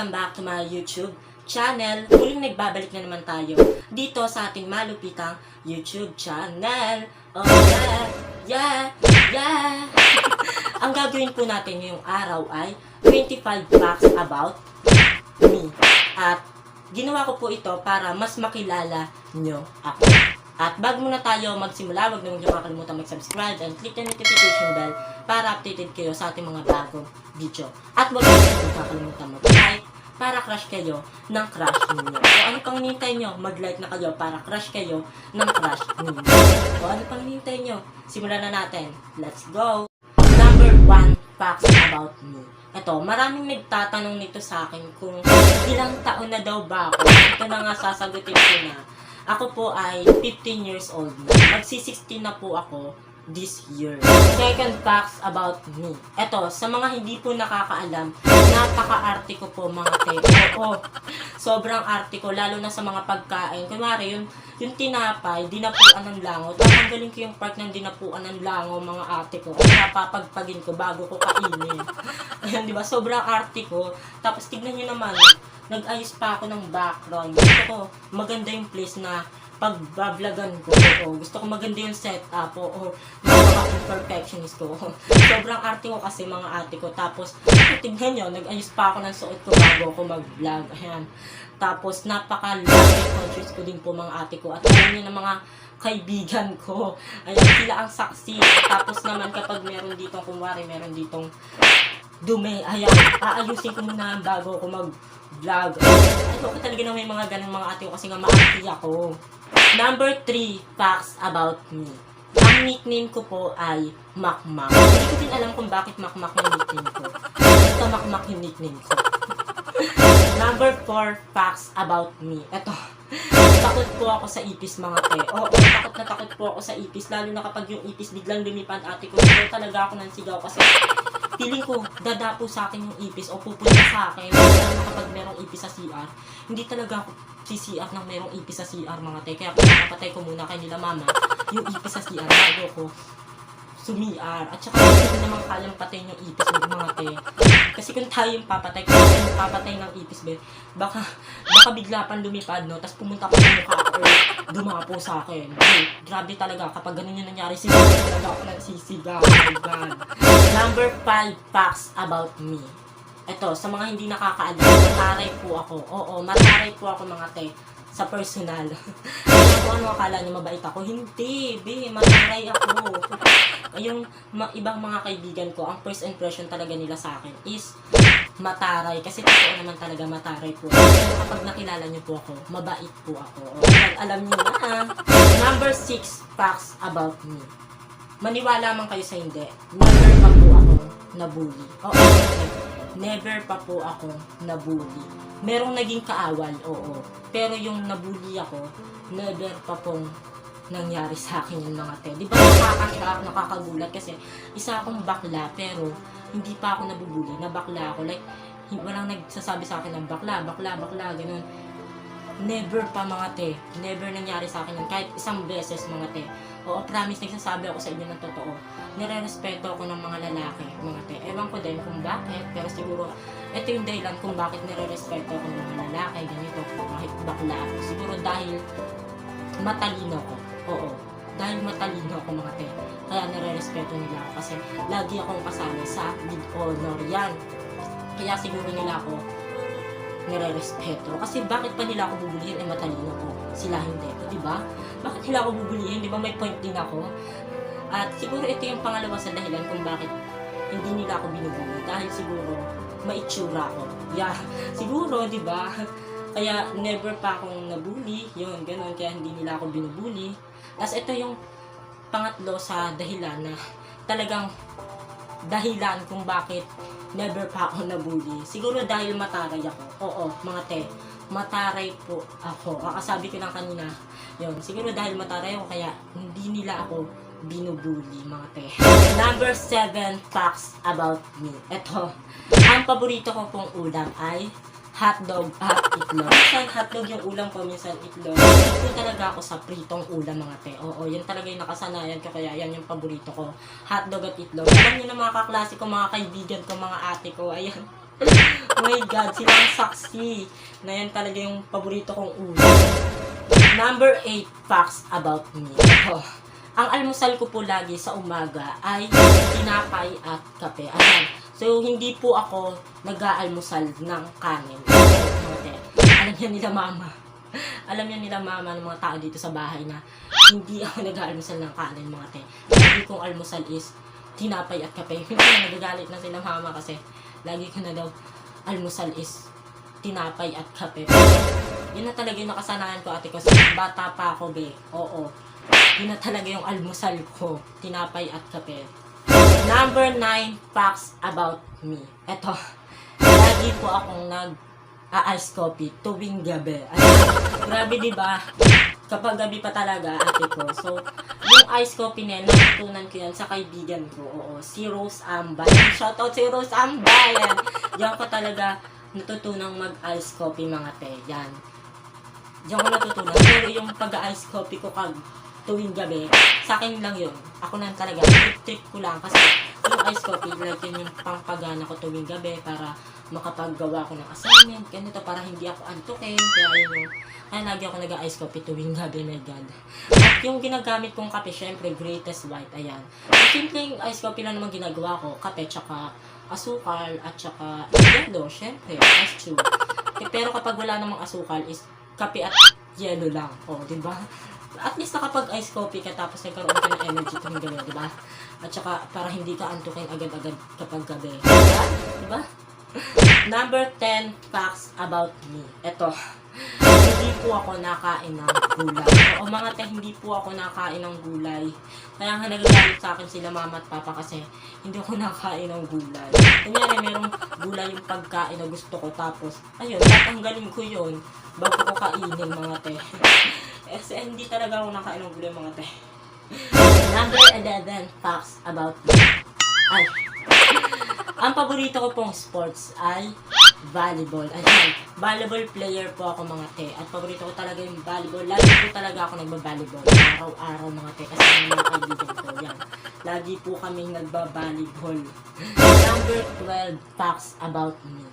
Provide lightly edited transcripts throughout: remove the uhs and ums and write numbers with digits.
Welcome back to my YouTube channel. Muling nagbabalik na naman tayo dito sa ating malupitang YouTube channel. Oh yeah, yeah, yeah. Ang gagawin po natin ngayong araw ay 25 facts about me. At ginawa ko po ito para mas makilala nyo ako. At bago muna tayo magsimula, huwag naman nyo makalimutan mag-subscribe and click the notification bell para updated kayo sa ating mga bagong video. At huwag naman kakalimutan mag-like para crush kayo ng crush ninyo. O ano pang hinihintay nyo? Mag-like na kayo para crush kayo ng crush ninyo. O ano pang hinihintay nyo? Simulan na natin. Let's go! Number 1 facts about me. Ito, maraming nagtatanong nito sa akin kung ilang taon na daw ba ako. Ito na nga sasagutin ko na. Ako po ay 15 years old na. Magsi-16 na po ako this year. Second facts about me. Ito, sa mga hindi po nakakaalam, napaka-arte ko po mga te. Oo, sobrang arte ko, lalo na sa mga pagkain. Kunwari, yung tinapay, dinapuan ng lango. Tatanggalin ko yung part ng dinapuan ng lango, mga ate ko. At napapagpagin ko bago ko kainin. Ayan, di ba? Sobrang arte ko. Tapos, tignan nyo naman, nag-ayos pa ako ng background. Gusto ko maganda yung place na pag-vlogan ko. O, gusto ko maganda yung setup. O, napaka-perfectionist ko. Sobrang arte ko kasi mga ate ko. Tapos, tignan nyo, nag-ayos pa ako ng suot ko bago ako mag-vlog. Ayan. Tapos, napaka-love conscious ko din po mga ate ko. At alam nyo na mga kaibigan ko. Ayan, sila ang saksi. Tapos naman kapag meron ditong, kumwari, meron ditong dumi, ayan, aayusin ko muna bago ako mag-vlog. Ito ko talaga na may mga ganang mga ate ko kasi nga maarte ako. Number 3 facts about me. Ang nickname ko po ay Makmak. Hindi ko din alam kung bakit Makmak yung nickname ko. Basta Makmak yung nickname ko. Number 4 facts about me. Ito, takot po ako sa ipis mga te. Oo, takot po ako sa ipis. Lalo na kapag yung ipis biglang lumipad ate ko. Pero talaga ako nang sigaw kasi feeling ko, dadapo sa akin yung ipis o pupunta sa akin. Lalo na kapag merong ipis sa CR, hindi talaga ako CR nang merong ipis sa CR mga te. Kaya pinapatay ko muna kay nila mama yung ipis sa CR bago ko sumiar. At saka hindi naman kayang patayin yung ipis ng mga te. Kasi kung tayo yung papatay, kung tayo yung papatay ng ipis, be, baka bigla pang lumipad, no? Tapos pumunta ko sa mukha ko or dumapo sa akin. Grabe talaga, kapag ganun yung nangyari, siguro talaga ako nagsisigaw. Oh my God. Number 5 facts about me. Ito, sa mga hindi nakakaalam, mataray po ako. Oo, mataray po ako mga te. Sa personal. Kung ano akala niyo mabait ako? Hindi, be, mataray ako. Yung ibang mga kaibigan ko, ang first impression talaga nila sa akin is mataray. Kasi totoo naman talaga mataray po. Pero kapag nakilala niyo po ako, mabait po ako. O, alam niyo na. Number 6 facts about me. Maniwala man kayo sa hindi, never pa po ako nabully. Oo, never pa po ako nabully. Merong naging kaaway, oo. Pero yung nabully ako, never pa pong nangyari sa akin yung mga te. Di ba nakakashock, nakakagulat kasi isa akong bakla pero hindi pa ako nabubuli, na bakla ako. Like, walang nagsasabi sa akin ng bakla, ganun. Never pa mga te. Never nangyari sa akin yun. Kahit isang beses mga te. Oo, promise, nagsasabi ako sa inyo ng totoo. Nire-respeto ako ng mga lalaki, mga te. Ewan ko din kung bakit, pero siguro, ito yung dahilan kung bakit nire-respeto ako ng mga lalaki, ganito, kahit bakla ako. Siguro dahil matalino ko. Oo, dahil matalino ako mga te. Kaya nire-respeto nila ako kasi lagi akong kasama sa with honor yan. Kaya siguro nila ako nire-respeto. Kasi bakit pa nila ako bubulihin ay matalino ko? Sila hindi. Di ba? Bakit nila ako bubulihin? Di ba may point din ako? At siguro ito yung pangalawa sa dahilan kung bakit hindi nila ako binubuli. Dahil siguro maitsura ko. Yeah, siguro, di ba? Kaya never pa akong nabully. Yun, ganun. Kaya hindi nila ako binubuli. Tapos ito yung pangatlo sa dahilan na talagang dahilan kung bakit never pa ako nabully. Siguro dahil mataray ako. Oo, mga te. Mataray po ako. Kakasabi ko lang kanina. Yun, siguro dahil mataray ako kaya hindi nila ako binubuli, mga te. Number 7 facts about me. Ito, ang paborito ko pong ulam ay hotdog at itlog. Minsan hotdog yung ulam ko, minsan itlog. Hindi talaga ako sa pritong ulam mga te. Oo, yan talaga yung nakasanayan ko, kaya yan yung paborito ko. Hotdog at itlog. Alam niyo na mga kaklase ko, mga kaibigan ko, mga ate ko, ayan. Oh my God, silang saksi na yan talaga yung paborito kong ulam. Number 8 facts about me. Ito, ang almusal ko po lagi sa umaga ay tinapay at kape. Ayan. So, hindi po ako nag-aalmusal ng kanin. Alam yan nila mama. Alam yan nila mama ng mga tao dito sa bahay na hindi ako nag-aalmusal ng kanin, mga te. Lagi kong almusal is tinapay at kape. Hindi na nagagalit na sila mama kasi lagi ko na daw almusal is tinapay at kape. Yun na talaga yung nakasanayan ko, ate ko. Kasi bata pa ako, be. Oo. Yun na talaga yung almusal ko. Tinapay at kape. Number 9 facts about me. Eto. Lagi po akong nag-ice coffee tuwing gabi. Ay, grabe, diba? Kapag gabi pa talaga, ate ko. So, yung ice coffee na yan, natutunan ko yan sa kaibigan ko. Oo. Si Rose Ambay. Shoutout si Rose Ambay. Yan. Diyan ko talaga natutunang mag-ice coffee, mga te. Yan. Diyan ko natutunan. Pero yung pag-ice coffee ko tuwing gabi, sa akin lang yun. Ako lang talaga. Trip ko lang. Kasi yung ice coffee, like yun yung pangpagana ko tuwing gabi para makapaggawa ko ng assignment. Ganito para hindi ako antukin. Kaya lagi ako nag-ice coffee tuwing gabi, my God. At yung ginagamit kong kape, syempre, Greatest White. Ayan. Simpleng ice coffee lang naman ginagawa ko. Kape, tsaka asukal, at tsaka yelo, syempre, as true. Pero kapag wala namang asukal, is kape at yelo lang. O, diba? At least nakapag-ice coffee ka tapos nagkaroon ka ng energy tuwing gabi, diba? At saka para hindi ka antukin agad-agad kapag gabi. Diba? Number 10 facts about me. Ito. Hindi po ako nakain ng gulay. O mga te, hindi po ako nakain ng gulay. Kaya nga nagagalit sa akin sila mama at papa kasi hindi ako nakain ng gulay. Kunyari, merong gulay yung pagkain na gusto ko tapos, ayun, tatanggalin ko yun bago ko kainin, mga te. Kasi hindi talaga ako nakain ng gulay, mga te. Number 11 facts about me. Ay, ang paborito ko pong sports ay volleyball. Ayan, volleyball player po ako, mga te. At paborito ko talaga yung volleyball. Lagi po talaga ako nagba-volleyball. Araw-araw, mga te. Kasi yung mga kaibigan ko, yan. Lagi po kaming nagba-volleyball. Number 12 facts about me.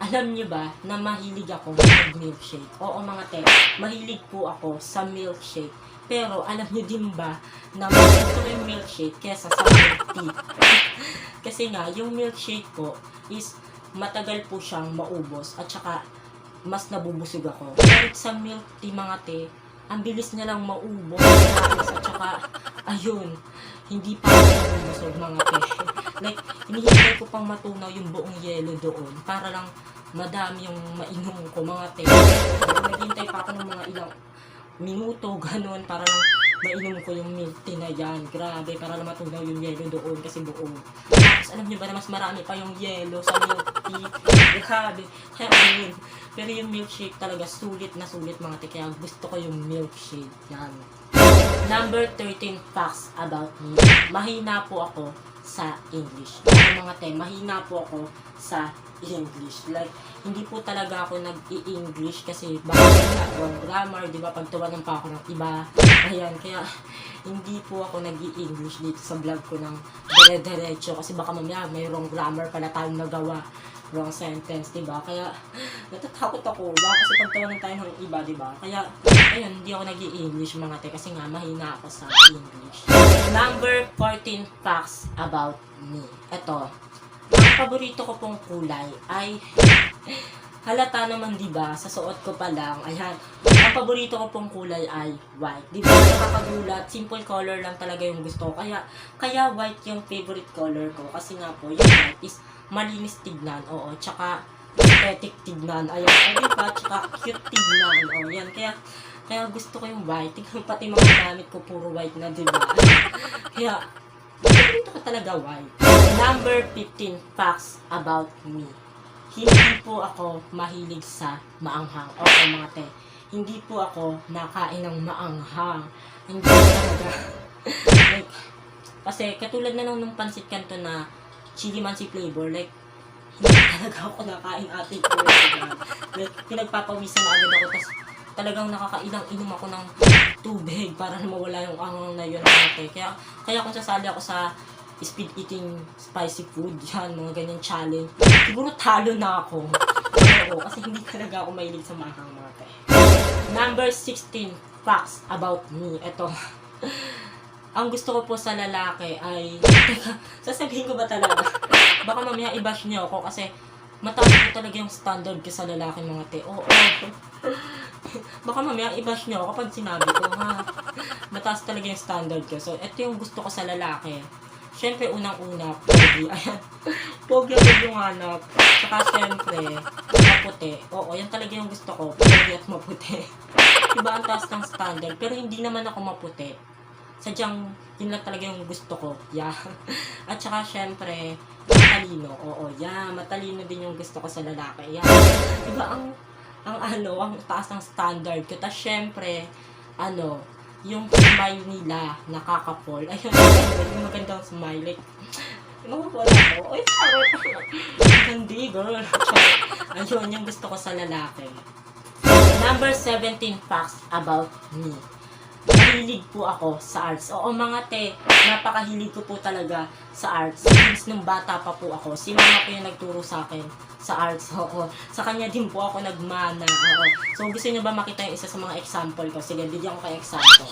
Alam niyo ba na mahilig ako mag-milkshake? Oo, mga te. Mahilig po ako sa milkshake. Pero alam niyo din ba na mas gusto ko yung milkshake kesa sa milk tea? Kasi nga, yung milkshake ko is matagal po siyang maubos at saka mas nabubusog ako. Pero sa milk tea, mga te, ang bilis niya lang maubos at saka, ayun, hindi pa ako nabubusog, mga te. Like, hinihintay ko pang matunaw yung buong yelo doon para lang madami yung mainom ko, mga te. Naghintay pa ako ng mga ilang minuto, ganun, para lang mainom ko yung milk tea na yan. Grabe, para lang matunaw yung yelo doon kasi buong. Tapos alam niyo ba na mas marami pa yung yelo sa milk tea? Grabe. Kaya ayun. Pero yung milkshake talaga sulit na sulit, mga te. Kaya gusto ko yung milkshake. Yan. Number 13 facts about me. Mahina po ako sa English. Mga te, mahina po ako sa English. Like, hindi po talaga ako nag-i-English kasi baka wrong grammar, di ba? Pagtawanan pa ako ng iba. Ayan, kaya hindi po ako nag-i-English dito sa vlog ko ng dire-diretso kasi baka mamaya may wrong grammar pala tayong nagawa. Wrong sentence, di ba? Kaya natatakot ako. Baka kasi pagtawanan tayo ng iba, di ba? Kaya, ayun, hindi ako nag-i-English, mga te, kasi nga mahina ako sa English. Number 14 facts about me. Ito. Ang paborito ko pong kulay ay halata naman, diba? Sa suot ko pa lang. Ayan. Ang paborito ko pong kulay ay white. Diba? Nakakagulat. Simple color lang talaga yung gusto ko. Kaya white yung favorite color ko. Kasi nga po, yung white is malinis tignan. Oo. Tsaka aesthetic tignan. Ayan. Diba? Tsaka cute tignan. O, yan. Kaya gusto ko yung white. Tignan pati mga gamit ko puro white na, diba? Kaya paborito ko talaga white. Number 15 facts about me. Hindi po ako mahilig sa maanghang. Okay, mga te. Hindi po ako nakain ng maanghang. Hindi talaga. Like, kasi katulad na nung pansit kanto na chili mansi flavor, like, hindi talaga ako nakain, ate ko. Like, pinagpapawisan na agad ako. Tapos talagang nakakailang inom ako ng tubig para na mawala yung angang na yun, ate. Kaya kung sasali ako sa speed eating spicy food, yan, mga ganyan challenge, siguro talo na ako. Oo, kasi hindi talaga ako mahilig sa mahang mga te. Number 16 facts about me. Ito. Ang gusto ko po sa lalaki ay, sasabihin ko ba talaga? Baka mamaya i-bash niyo ako kasi mataas po talaga yung standard ko sa lalaki mga te. Oo. Baka mamaya i-bash niyo ako kapag sinabi ko, ha? Mataas talaga yung standard ko. So, ito yung gusto ko sa lalaki. Siyempre, unang-una, pogi. Ayan. Pogi ako yung hanap. Saka, siyempre, maputi. Oo, yan talaga yung gusto ko. Pogi at maputi. Diba ang taas ng standard? Pero hindi naman ako maputi. Sadyang, yun lang talaga yung gusto ko. Yeah. At saka, syempre, matalino. Oo, yeah. Matalino din yung gusto ko sa lalaki. Yeah. Diba, ang taas ng standard ko. Tapos, syempre, yung smile nila, nakaka-fall. Ayun, yung magandang smile. Like, nakapala ko. Ay, charot. Hindi, girl. Ayun, yung gusto ko sa lalaki. Number 17 facts about me. Mahilig po ako sa arts. Oo mga te, napakahilig ko po talaga sa arts. Since nung bata pa po ako, si mama ko yung nagturo sa akin sa arts. Oo. Sa kanya din po ako nagmana. Oo. So gusto niyo ba makita yung isa sa mga example ko? Sige, bigyan ko kayo example.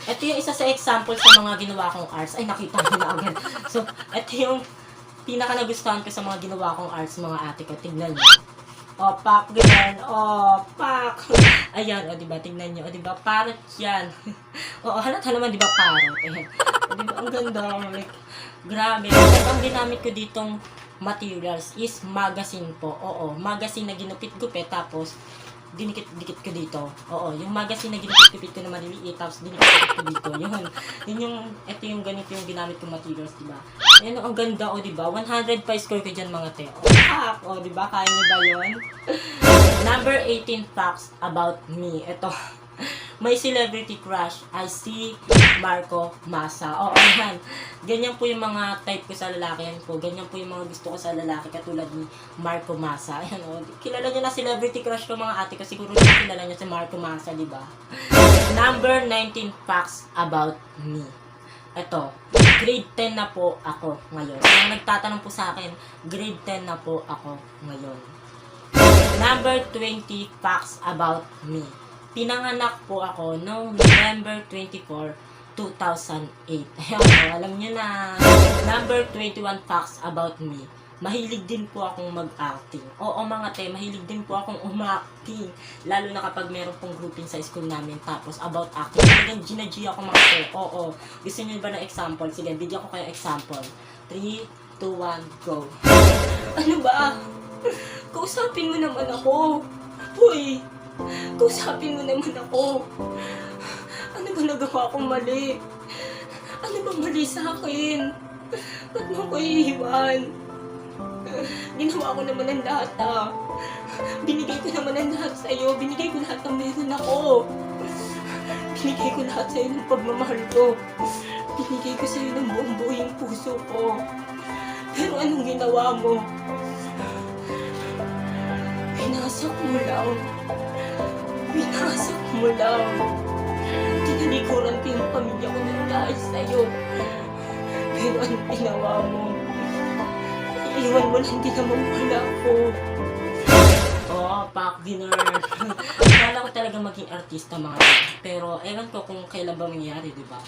Ito yung isa sa example sa mga ginawa kong arts. Ay, nakita ko na agad. So, ito yung pinaka nagustuhan ko sa mga ginawa kong arts, mga ate ko. Tignan niyo. Pak, ganyan. Pak. Ayan, diba? Tingnan nyo. Diba? Parrot yan. Halata naman, diba? Parrot. Ayan. Diba? Ang ganda. Like, grabe. At ang ginamit ko ditong materials is magazine po. Oo, magazine na ginupit-gupit. Tapos, dinikit-dikit ko dito. Oo, yung magazine na ginupit-gupit ko na maliliit. Tapos, dinikit-dikit ko dito. Ito yung ganito yung ginamit kong materials, diba? Ayan, ang ganda, diba? 100 pa score ko dyan, mga te. Diba? Kaya niyo ba yun? Number 18 facts about me. Ito. May celebrity crush. I see Marco Masa. Oo, yan. Ganyan po yung mga type ko sa lalaki. Yan po. Ganyan po yung mga gusto ko sa lalaki. Katulad ni Marco Masa. Ayan, kilala nyo na celebrity crush ko, mga ate ko. Siguro kilala nyo si Marco Masa, diba? Number 19 facts about me. Ito, grade 10 na po ako ngayon. Kung nagtatanong po sa akin, grade 10 na po ako ngayon. Number 20 facts about me. Pinanganak po ako noong November 24, 2008. Ayun, alam nyo na. Number 21 facts about me. Mahilig din po akong mag-acting. Oo mga te, mahilig din po akong umacting. Lalo na kapag meron pong grouping sa school namin. Tapos about acting. Talagang gina-G ako mga te. Oo. Gusto nyo ba ng example? Sige, bigyan ko kayo example. 3, 2, 1, go. Ano ba? Kausapin mo naman ako. Uy, kausapin mo naman ako. Ano ba nagawa kong mali? Ano ba mali sa akin? Ba't mo ko iiwan? Ginawa ko naman ang lahat Binigay ko naman ang lahat sa'yo. Binigay ko lahat ng meron ako. Binigay ko lahat sa'yo ng pagmamahal ko. Binigay ko sa'yo ng buong yung puso ko. Pero anong ginawa mo? Pinasak mo lang. Pinasak mo lang. Tinalikuran ko yung pamilya ko ng dahil sa'yo. Pero anong ginawa mo? Iwan mo lang din naman pala ako. Pak dinner. Kala ko talaga maging artista mga tayo. Pero ewan ko kung kailan ba mangyari, diba?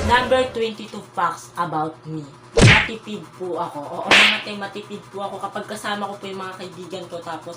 Number 22 facts about me. Matipid po ako. Oo mga tayo, matipid po ako kapag kasama ko po yung mga kaibigan ko. Tapos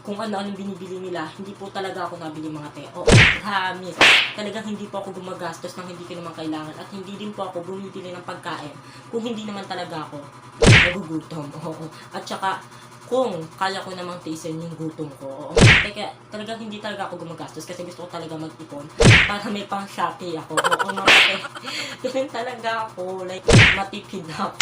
kung ano-anong binibili nila, hindi po talaga ako nabili mga te. Oo, promise. Talagang hindi po ako gumagastos ng hindi ko naman kailangan. At hindi din po ako bumibili ng pagkain kung hindi naman talaga ako nagugutom. Oo. At saka, kung kaya ko namang tiisin yung gutom ko. Oo. Kaya talagang hindi talaga ako gumagastos kasi gusto ko talaga mag-ipon para may pang Shopee ako. Oo mga te. Ganun talaga ako. Like, matipid ako.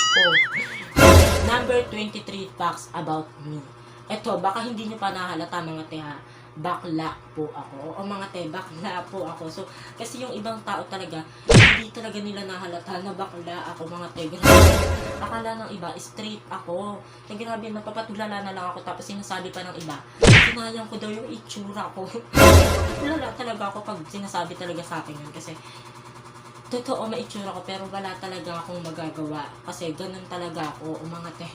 Number 23 facts about me. Eto, baka hindi nyo pa nahalata mga te ha. Bakla po ako. O mga te, bakla po ako. So, kasi yung ibang tao talaga, hindi talaga nila nahalata na bakla ako mga te. Grabe. Akala ng iba, straight ako. So, grabe, napapatulala na lang ako. Tapos sinasabi pa ng iba, sinayang ko daw yung itsura ko. Napapatulala talaga ako pag sinasabi talaga sa akin yun. Kasi, Totoo, may itsura ko, pero wala talaga akong magagawa. Kasi ganun talaga ako, umangate.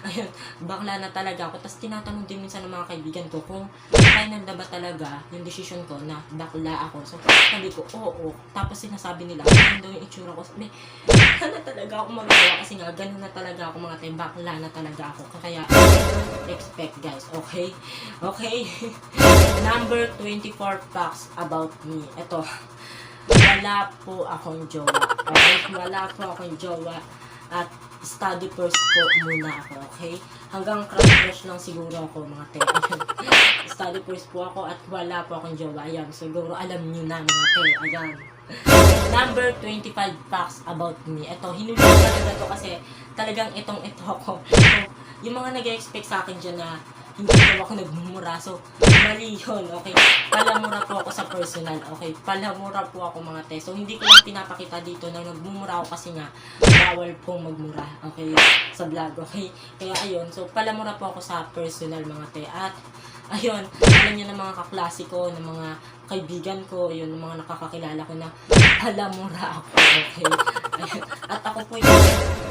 Ayun, bakla na talaga ako. Tapos tinatanong din minsan ng mga kaibigan ko kung final na ba talaga yung decision ko na bakla ako. So, sabi ko, oo. Tapos sinasabi nila, ganun daw yung itsura ko. Sabi, wala na talaga ako magagawa kasi nga, ganun na talaga ako mga tayo. Bakla na talaga ako. Kaya, don't expect guys, okay? Okay? Number 24 facts about me. Ito, wala po akong jowa. Okay? Wala po akong jowa. At study first po muna ako, okay? Hanggang crush lang siguro ako, mga te. Study first po ako at wala po akong jowa. Ayan, siguro alam niyo na, mga te. Ayan. Number 25 facts about me. Ito, hinuli ko talaga to kasi talagang ito ako. So, yung mga nag-expect sa akin dyan na hindi daw ako nagmumura. So, mali yun, okay? Palamura po ako sa personal, okay? Palamura po ako mga te. So, hindi ko lang pinapakita dito na nagmumura ako kasi nga bawal pong magmura, okay? Sa vlog, okay? Kaya ayun, so palamura po ako sa personal mga te. At ayun, alam niyo ng mga kaklase ko, ng mga kaibigan ko, yun, ng mga nakakakilala ko na palamura ako, okay? Ayun. At ako po yung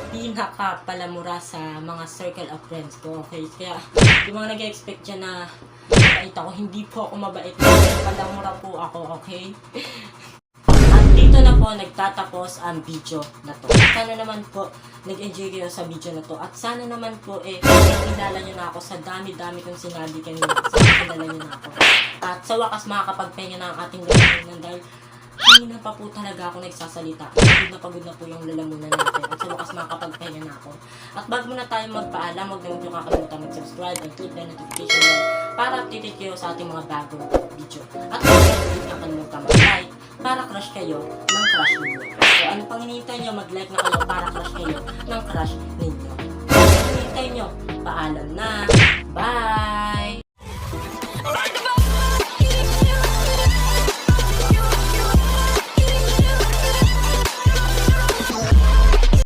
pinaka-palamura sa mga circle of friends ko, okay? Kaya yung mga nag-expect dyan na mabait ako, hindi po ako mabait. Palamura po ako, okay? At dito na po nagtatapos ang video na to. Sana naman po nag-enjoy kayo sa video na to. At sana naman po nakilala nyo na ako sa dami-dami kong sinabi kanina. Sana nakilala nyo na ako. At sa wakas makakapagpahinga na ang ating lalamunan dahil kanina pa po talaga ako nagsasalita. Pagod na po yung lalamunan natin. At sa wakas makakapagpahinga na ako. At bago muna tayo magpaalam, huwag na nyo kakalimutan mag-subscribe and click na notification bell para updated kayo sa ating mga bagong video. At huwag na kakalimutan mag-like para crush kayo ng crush ninyo. So, ano pang hinihintay nyo? Mag-like na kayo para crush kayo ng crush ninyo. Ano pang hinihintay nyo? Paalam na!